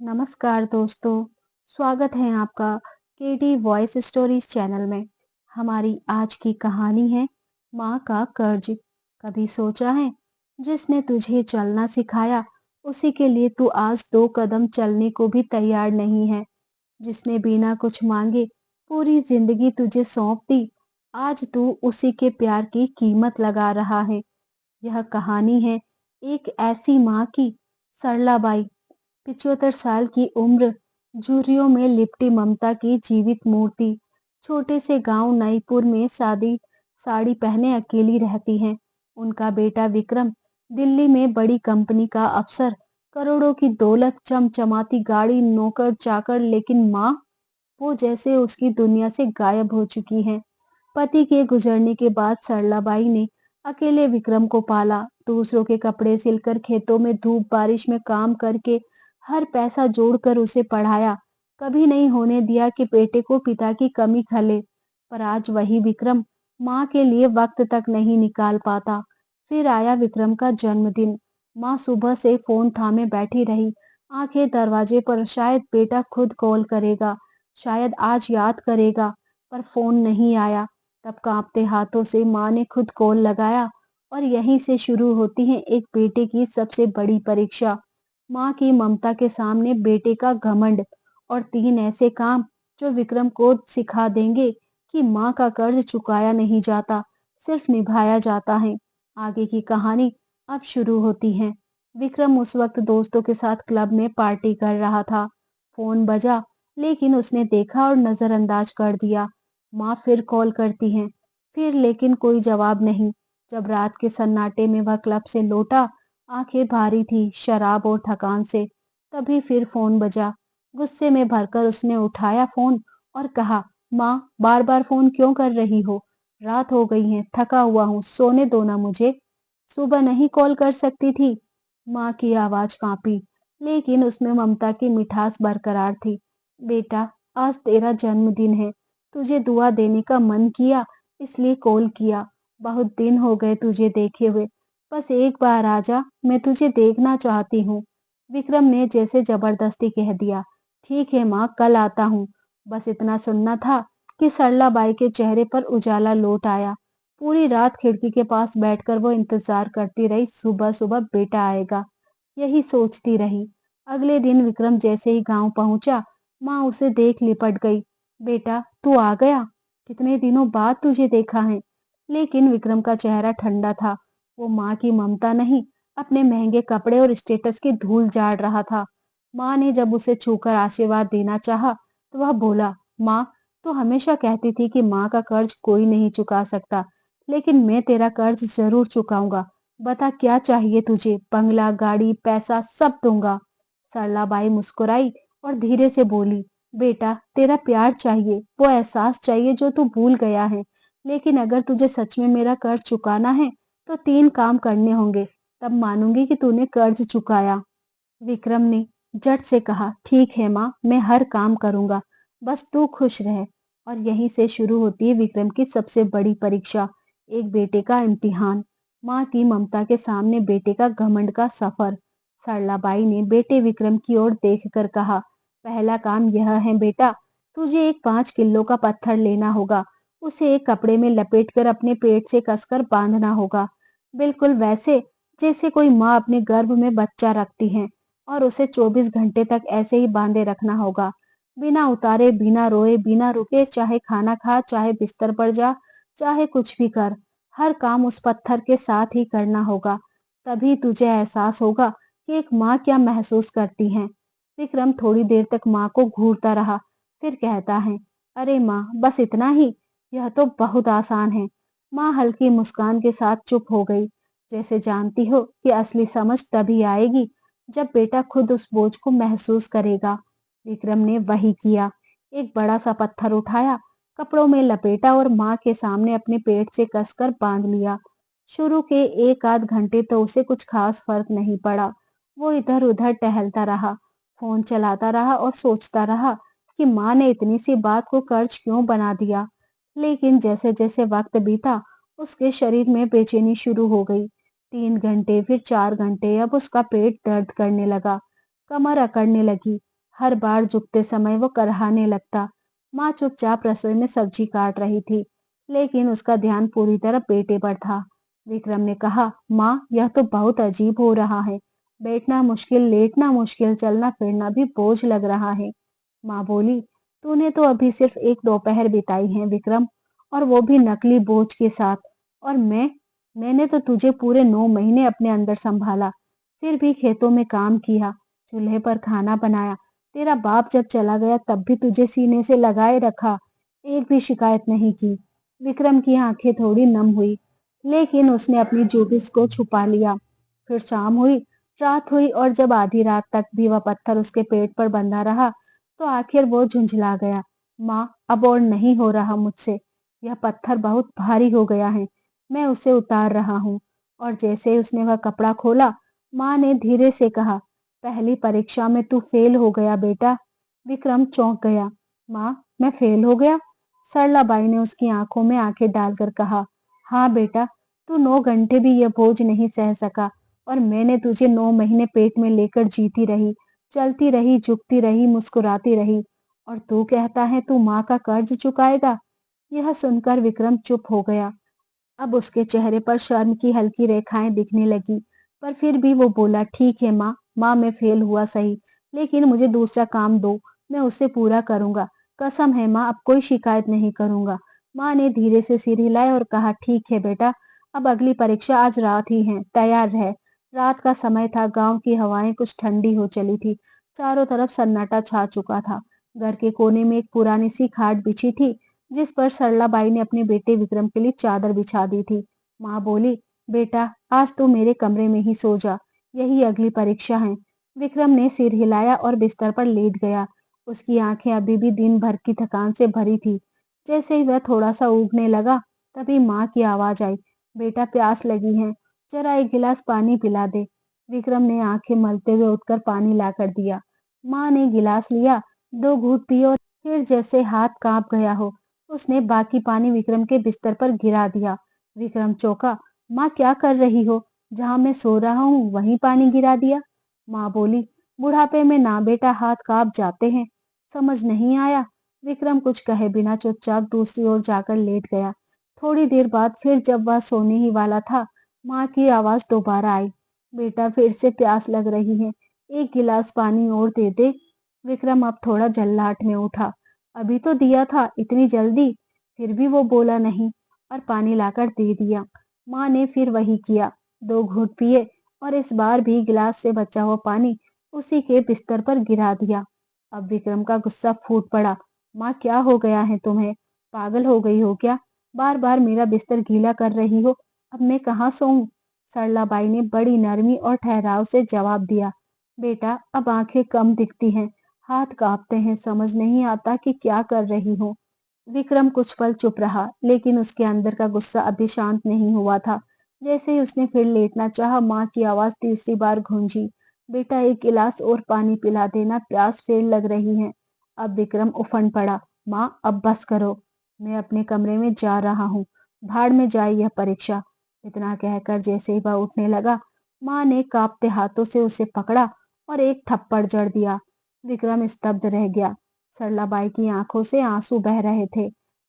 नमस्कार दोस्तों, स्वागत है आपका केडी वॉइस स्टोरीज चैनल में। हमारी आज की कहानी है माँ का कर्ज। कभी सोचा है, जिसने तुझे चलना सिखाया, उसी के लिए तू आज 2 कदम चलने को भी तैयार नहीं है। जिसने बिना कुछ मांगे पूरी जिंदगी तुझे सौंप दी, आज तू उसी के प्यार की कीमत लगा रहा है। यह कहानी है एक ऐसी माँ की, सरलाबाई, 75 साल की उम्र, झुर्रियों में लिपटी ममता की जीवित मूर्ति। छोटे से गांव नईपुर में सादी साड़ी पहने अकेली रहती हैं। उनका बेटा विक्रम दिल्ली में बड़ी कंपनी का अफसर, करोड़ों की दौलत, चमचमाती गाड़ी, नौकर चाकर, लेकिन माँ, वो जैसे उसकी दुनिया से गायब हो चुकी हैं। पति के गुजरने के बाद सरलाबाई ने अकेले विक्रम को पाला, दूसरों के कपड़े सिलकर, खेतों में धूप बारिश में काम करके हर पैसा जोड़कर उसे पढ़ाया। कभी नहीं होने दिया कि बेटे को पिता की कमी खले। पर आज वही विक्रम माँ के लिए वक्त तक नहीं निकाल पाता। फिर आया विक्रम का जन्मदिन। माँ सुबह से फोन थामे बैठी रही, आंखें दरवाजे पर। शायद बेटा खुद कॉल करेगा, शायद आज याद करेगा। पर फोन नहीं आया। तब कांपते हाथों से माँ ने खुद कॉल लगाया। और यहीं से शुरू होती है एक बेटे की सबसे बड़ी परीक्षा। माँ की ममता के सामने बेटे का घमंड, और 3 ऐसे काम जो विक्रम को सिखा देंगे कि माँ का कर्ज चुकाया नहीं जाता, सिर्फ निभाया जाता है। आगे की कहानी अब शुरू होती है। विक्रम उस वक्त दोस्तों के साथ क्लब में पार्टी कर रहा था। फोन बजा, लेकिन उसने देखा और नजरअंदाज कर दिया। माँ फिर कॉल करती हैं, फिर लेकिन कोई जवाब नहीं। जब रात के सन्नाटे में वह क्लब से लौटा, आंखें भारी थी शराब और थकान से। तभी फिर फोन बजा। गुस्से में भरकर उसने उठाया फोन और कहा, माँ, बार बार फोन क्यों कर रही हो? रात हो गई है, थका हुआ हूँ, सोने दो ना मुझे। सुबह नहीं कॉल कर सकती थी? माँ की आवाज कांपी, लेकिन उसमें ममता की मिठास बरकरार थी। बेटा, आज तेरा जन्मदिन है, तुझे दुआ देने का मन किया, इसलिए कॉल किया। बहुत दिन हो गए तुझे देखे हुए। बस एक बार आजा, मैं तुझे देखना चाहती हूँ। विक्रम ने जैसे जबरदस्ती कह दिया। ठीक है माँ, कल आता हूँ। बस इतना सुनना था कि सरलाबाई के चेहरे पर उजाला लौट आया। पूरी रात खिड़की के पास बैठकर वो इंतजार करती रही, सुबह सुबह बेटा आएगा। यही सोचती रही। अगले दिन विक्रम जैसे ही गांव पहुंचा, माँ उसे देख लिपट गई। बेटा, तू आ गया? कितने दिनों बाद तुझे देखा है। लेकिन विक्रम का चेहरा ठंडा था। वो माँ की ममता नहीं, अपने महंगे कपड़े और स्टेटस की धूल झाड़ रहा था। माँ ने जब उसे छूकर आशीर्वाद देना चाहा, तो वह बोला, माँ, तो हमेशा कहती थी कि माँ का कर्ज कोई नहीं चुका सकता, लेकिन मैं तेरा कर्ज जरूर चुकाऊंगा। बता क्या चाहिए तुझे? बंगला, गाड़ी, पैसा, सब दूंगा। सरलाबाई मुस्कुराई और धीरे से बोली, बेटा, तेरा प्यार चाहिए, वो एहसास चाहिए जो तू भूल गया है। लेकिन अगर तुझे सच में मेरा कर्ज चुकाना है, तो 3 काम करने होंगे, तब मानूंगी कि तूने कर्ज चुकाया। विक्रम ने झट से कहा, ठीक है माँ, मैं हर काम करूंगा, बस तू खुश रह। और यहीं से शुरू होती है विक्रम की सबसे बड़ी परीक्षा, एक बेटे का इम्तिहान। माँ की ममता के सामने बेटे का घमंड का सफर। सरलाबाई ने बेटे विक्रम की ओर देखकर कहा, पहला काम यह है बेटा, तुझे एक 5 किलो का पत्थर लेना होगा। उसे एक कपड़े में लपेटकर अपने पेट से कसकर बांधना होगा, बिल्कुल वैसे जैसे कोई माँ अपने गर्भ में बच्चा रखती है। और उसे 24 घंटे तक ऐसे ही बांधे रखना होगा, बिना उतारे, बिना रोए, बिना रुके। चाहे खाना खा, चाहे बिस्तर पर जा, चाहे कुछ भी कर, हर काम उस पत्थर के साथ ही करना होगा। तभी तुझे एहसास होगा कि एक माँ क्या महसूस करती है। विक्रम थोड़ी देर तक माँ को घूरता रहा, फिर कहता है, अरे माँ, बस इतना ही? यह तो बहुत आसान है। माँ हल्की मुस्कान के साथ चुप हो गई, जैसे जानती हो कि असली समझ तभी आएगी जब बेटा खुद उस बोझ को महसूस करेगा। विक्रम ने वही किया। एक बड़ा सा पत्थर उठाया, कपड़ों में लपेटा और माँ के सामने अपने पेट से कसकर बांध लिया। शुरू के 1 आध घंटे तो उसे कुछ खास फर्क नहीं पड़ा। वो इधर उधर टहलता रहा, फोन चलाता रहा और सोचता रहा कि माँ ने इतनी सी बात को कर्ज क्यों बना दिया। लेकिन जैसे जैसे वक्त बीता, उसके शरीर में बेचैनी शुरू हो गई। 3 घंटे, फिर 4 घंटे, अब उसका पेट दर्द करने लगा। कमर अकड़ने लगी। हर बार झुकते समय वो कराहने लगता। माँ चुपचाप रसोई में सब्जी काट रही थी, लेकिन उसका ध्यान पूरी तरह बेटे पर था। विक्रम ने कहा, माँ, यह तो बहुत अजीब हो रहा है। बैठना मुश्किल, लेटना मुश्किल, चलना फिरना भी बोझ लग रहा है। माँ बोली, तूने तो अभी सिर्फ एक दोपहर बिताई है विक्रम, और वो भी नकली बोझ के साथ। और मैंने तो तुझे पूरे 9 महीने अपने अंदर संभाला। फिर भी खेतों में काम किया, चूल्हे पर खाना बनाया। तेरा बाप जब चला गया तब भी तुझे सीने से लगाए रखा, एक भी शिकायत नहीं की। विक्रम की आंखें थोड़ी नम हुई, लेकिन उसने अपनी जुबिस को छुपा लिया। फिर शाम हुई, रात हुई, और जब आधी रात तक भी वह पत्थर उसके पेट पर बंधा रहा, तो आखिर वो झुंझला गया। माँ, अब और नहीं हो रहा मुझसे। यह पत्थर बहुत भारी हो गया है। मैं उसे उतार रहा हूँ। और जैसे ही उसने वह कपड़ा खोला, माँ ने धीरे से कहा, पहली परीक्षा में तू फेल हो गया बेटा। विक्रम चौंक गया। माँ, मैं फेल हो गया? सरलाबाई ने उसकी आंखों में आंखें डालकर कहा, हाँ बेटा, तू 9 घंटे भी यह बोझ नहीं सह सका, और मैंने तुझे 9 महीने पेट में लेकर जीती रही, चलती रही, झुकती रही, मुस्कुराती रही, और तू कहता है तू माँ का कर्ज चुकाएगा। यह सुनकर विक्रम चुप हो गया। अब उसके चेहरे पर शर्म की हल्की रेखाएं दिखने लगी, पर फिर भी वो बोला, ठीक है माँ, मैं फेल हुआ सही, लेकिन मुझे दूसरा काम दो, मैं उसे पूरा करूंगा। कसम है माँ, अब कोई शिकायत नहीं करूंगा। माँ ने धीरे से सिर हिलाया और कहा, ठीक है बेटा, अब अगली परीक्षा आज रात ही है, तैयार रह। रात का समय था, गांव की हवाएं कुछ ठंडी हो चली थी, चारों तरफ सन्नाटा छा चुका था। घर के कोने में एक पुरानी सी खाट बिछी थी, जिस पर सरलाबाई ने अपने बेटे विक्रम के लिए चादर बिछा दी थी। माँ बोली, बेटा, आज तू मेरे कमरे में ही सो जा, यही अगली परीक्षा है। विक्रम ने सिर हिलाया और बिस्तर पर लेट गया। उसकी आंखें अभी भी दिन भर की थकान से भरी थी। जैसे ही वह थोड़ा सा ऊगने लगा, तभी माँ की आवाज आई, बेटा, प्यास लगी है, जरा एक गिलास पानी पिला दे। विक्रम ने आंखें मलते हुए उठकर पानी लाकर दिया। माँ ने गिलास लिया, 2 घूंट पिए, और फिर जैसे हाथ कांप गया हो, उसने बाकी पानी विक्रम के बिस्तर पर गिरा दिया। विक्रम चौंका। माँ, क्या कर रही हो? जहां मैं सो रहा हूँ वहीं पानी गिरा दिया। माँ बोली, बुढ़ापे में ना बेटा, हाथ कांप जाते हैं। समझ नहीं आया? विक्रम कुछ कहे बिना चुपचाप दूसरी ओर जाकर लेट गया। थोड़ी देर बाद फिर जब वह सोने ही वाला था, माँ की आवाज दोबारा आई, बेटा, फिर से प्यास लग रही है, एक गिलास पानी और दे दे। विक्रम अब थोड़ा जल्लाहट में उठा। अभी तो दिया था, इतनी जल्दी? फिर भी वो बोला नहीं, और पानी लाकर दे दिया। माँ ने फिर वही किया, 2 घूंट पिए, और इस बार भी गिलास से बचा हुआ पानी उसी के बिस्तर पर गिरा दिया। अब विक्रम का गुस्सा फूट पड़ा। माँ, क्या हो गया है तुम्हें? पागल हो गई हो क्या? बार बार मेरा बिस्तर गीला कर रही हो। अब मैं कहाँ सोऊं? सरलाबाई ने बड़ी नरमी और ठहराव से जवाब दिया, बेटा, अब आंखें कम दिखती हैं, हाथ कांपते हैं, समझ नहीं आता कि क्या कर रही हूँ। विक्रम कुछ पल चुप रहा, लेकिन उसके अंदर का गुस्सा अभी शांत नहीं हुआ था। जैसे ही उसने फिर लेटना चाहा, माँ की आवाज तीसरी बार गूंजी, बेटा, एक गिलास और पानी पिला देना, प्यास फिर लग रही है। अब विक्रम उफंड पड़ा। माँ, अब बस करो, मैं अपने कमरे में जा रहा हूँ, भाड़ में जाए यह परीक्षा। इतना कहकर जैसे ही वह उठने लगा, माँ ने कांपते हाथों से उसे पकड़ा और एक थप्पड़ जड़ दिया। विक्रम स्तब्ध रह गया। सरलाबाई की आंखों से आंसू बह रहे थे,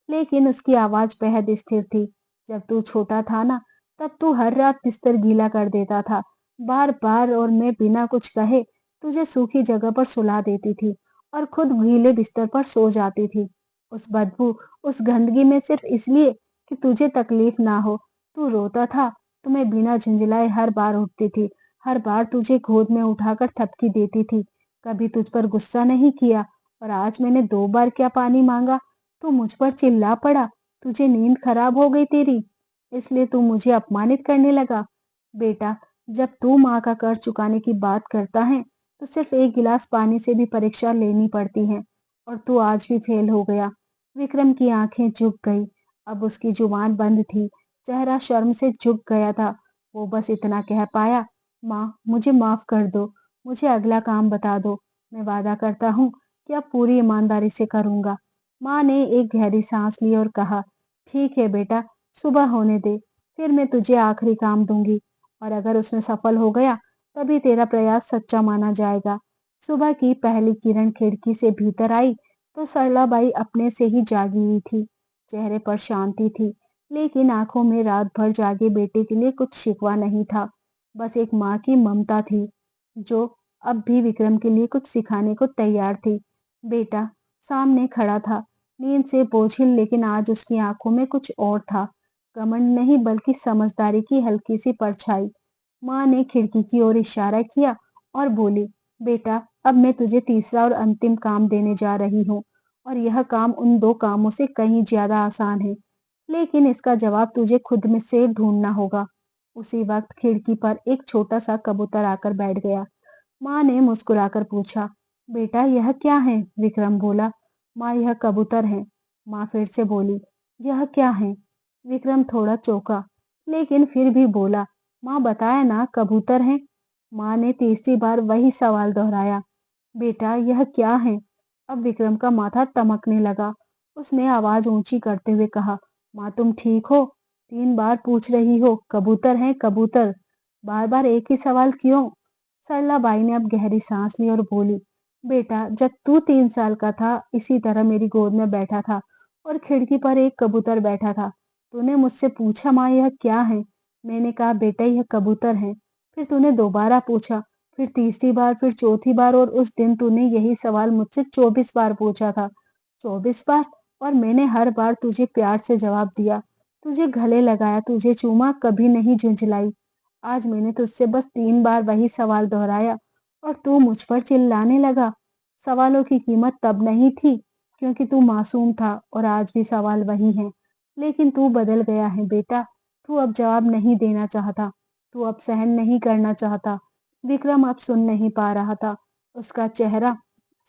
लेकिन उसकी आवाज बेहद स्थिर थी। जब तू छोटा था ना, तब तू हर रात बिस्तर गीला कर देता था, बार बार, और मैं बिना कुछ कहे तुझे सूखी जगह पर सुला देती थी, और खुद गीले बिस्तर पर सो जाती थी। उस बदबू, उस गंदगी में सिर्फ इसलिए कि तुझे तकलीफ ना हो। तू रोता था तो मैं बिना झुंझलाए हर बार उठती थी, हर बार तुझे गोद में उठाकर थपकी देती थी, कभी तुझ पर गुस्सा नहीं किया। और आज मैंने 2 बार क्या पानी मांगा, तू मुझ पर चिल्ला पड़ा। तुझे नींद खराब हो गई तेरी, इसलिए तू मुझे अपमानित करने लगा। बेटा, जब तू माँ का कर्ज चुकाने की बात करता है, तो सिर्फ एक गिलास पानी से भी परीक्षा लेनी पड़ती है, और तू आज भी फेल हो गया। विक्रम की आंखें झुक गई। अब उसकी जुबान बंद थी, चेहरा शर्म से झुक गया था। वो बस इतना कह पाया, माँ, मुझे माफ कर दो, मुझे अगला काम बता दो, मैं वादा करता हूँ कि अब पूरी ईमानदारी से करूंगा। माँ ने एक गहरी सांस ली और कहा, ठीक है बेटा, सुबह होने दे, फिर मैं तुझे आखिरी काम दूंगी, और अगर उसमें सफल हो गया, तभी तेरा प्रयास सच्चा माना जाएगा। सुबह की पहली किरण खिड़की से भीतर आई तो सरलाबाई अपने से ही जागी हुई थी। चेहरे पर शांति थी, लेकिन आंखों में रात भर जागे बेटे के लिए कुछ शिकवा नहीं था। बस एक माँ की ममता थी, जो अब भी विक्रम के लिए कुछ सिखाने को तैयार थी। बेटा सामने खड़ा था, नींद से बोझिल, लेकिन आज उसकी आंखों में कुछ और था। घमंड नहीं, बल्कि समझदारी की हल्की सी परछाई। माँ ने खिड़की की ओर इशारा किया और बोली, बेटा अब मैं तुझे तीसरा और अंतिम काम देने जा रही हूँ, और यह काम उन दो कामों से कहीं ज्यादा आसान है, लेकिन इसका जवाब तुझे खुद में से ढूंढना होगा। उसी वक्त खिड़की पर एक छोटा सा कबूतर आकर बैठ गया। माँ ने मुस्कुराकर पूछा, बेटा यह क्या है? विक्रम बोला, माँ यह कबूतर है। माँ फिर से बोली, यह क्या है? विक्रम थोड़ा चौंका, लेकिन फिर भी बोला, माँ बताया ना, कबूतर है। माँ ने तीसरी बार वही सवाल दोहराया, बेटा यह क्या है? अब विक्रम का माथा तमकने लगा। उसने आवाज ऊंची करते हुए कहा, माँ तुम ठीक हो? 3 बार पूछ रही हो, कबूतर है कबूतर, बार बार एक ही सवाल क्यों? सरलाबाई ने अब गहरी सांस ली और बोली, बेटा जब तू 3 साल का था, इसी तरह मेरी गोद में बैठा था और खिड़की पर एक कबूतर बैठा था। तूने मुझसे पूछा, माँ यह क्या है? मैंने कहा, बेटा यह कबूतर है। फिर तूने दोबारा पूछा, फिर तीसरी बार, फिर चौथी बार, और उस दिन तूने यही सवाल मुझसे 24 बार पूछा था। 24 बार, और मैंने हर बार तुझे प्यार से जवाब दिया, तुझे गले लगाया, तुझे चूमा, कभी नहीं झुंझलाई। आज मैंने तुझसे बस 3 बार वही सवाल दोहराया और तू मुझ पर चिल्लाने लगा। सवालों की कीमत तब नहीं थी क्योंकि तू मासूम था, और आज भी सवाल वही है, लेकिन तू बदल गया है बेटा। तू अब जवाब नहीं देना चाहता, तू अब सहन नहीं करना चाहता। विक्रम अब सुन नहीं पा रहा था, उसका चेहरा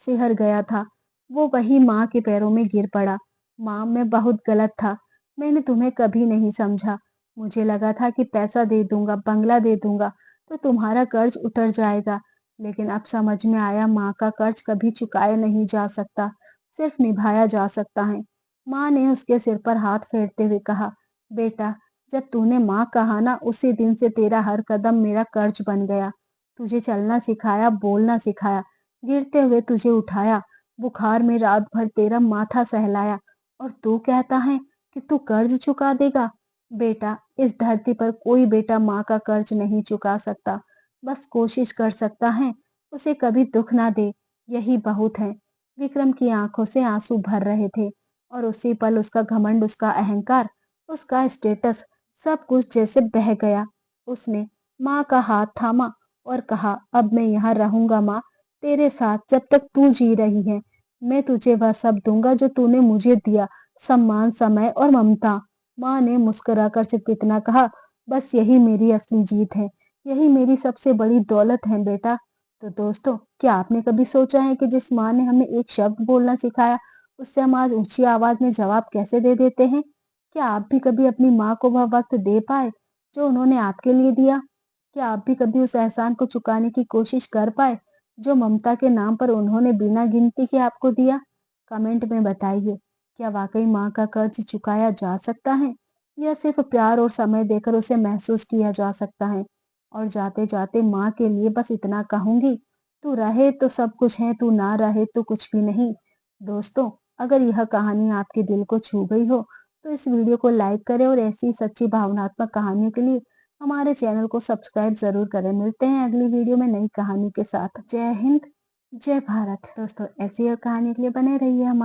सिहर गया था। वो वही माँ के पैरों में गिर पड़ा। माँ मैं बहुत गलत था, मैंने तुम्हें कभी नहीं समझा। मुझे लगा था कि पैसा दे दूंगा, बंगला दे दूंगा तो तुम्हारा कर्ज उतर जाएगा, लेकिन अब समझ में आया माँ का कर्ज कभी चुकाया नहीं जा सकता, सिर्फ निभाया जा सकता है। माँ ने उसके सिर पर हाथ फेरते हुए कहा, बेटा जब तूने माँ कहा ना, उसी दिन से तेरा हर कदम मेरा कर्ज बन गया। तुझे चलना सिखाया, बोलना सिखाया, गिरते हुए तुझे उठाया, बुखार में रात भर तेरा माथा सहलाया, और तू कहता है कि तू कर्ज चुका देगा। बेटा इस धरती पर कोई बेटा माँ का कर्ज नहीं चुका सकता, बस कोशिश कर सकता है उसे कभी दुख ना दे, यही बहुत है। विक्रम की आंखों से आंसू भर रहे थे, और उसी पल उसका घमंड, उसका अहंकार, उसका स्टेटस, सब कुछ जैसे बह गया। उसने माँ का हाथ थामा और कहा, अब मैं यहाँ रहूंगा माँ, तेरे साथ जब तक तू जी रही है। मैं तुझे वह सब दूंगा जो तूने मुझे दिया, सम्मान, समय और ममता। माँ ने मुस्कुराकर सिर्फ इतना कहा, बस यही मेरी असली जीत है, यही मेरी सबसे बड़ी दौलत है बेटा। तो दोस्तों, क्या आपने कभी सोचा है कि जिस माँ ने हमें एक शब्द बोलना सिखाया, उससे हम आज ऊंची आवाज में जवाब कैसे दे देते हैं? क्या आप भी कभी अपनी माँ को वह वक्त दे पाए जो उन्होंने आपके लिए दिया? क्या आप भी कभी उस एहसान को चुकाने की कोशिश कर पाए जो ममता के नाम पर उन्होंने बिना गिनती के आपको दिया? कमेंट में बताइए, क्या वाकई माँ का कर्ज चुकाया जा सकता है, या सिर्फ प्यार और समय देकर उसे महसूस किया जा सकता है? और जाते जाते माँ के लिए बस इतना कहूंगी, तू रहे तो सब कुछ है, तू ना रहे तो कुछ भी नहीं। दोस्तों, अगर यह कहानी आपके दिल को छू गई हो तो इस वीडियो को लाइक करें, और ऐसी सच्ची भावनात्मक कहानियों के लिए हमारे चैनल को सब्सक्राइब जरूर करें। मिलते हैं अगली वीडियो में नई कहानी के साथ। जय हिंद, जय भारत। दोस्तों, ऐसी और कहानी के लिए बने रहिए हमारे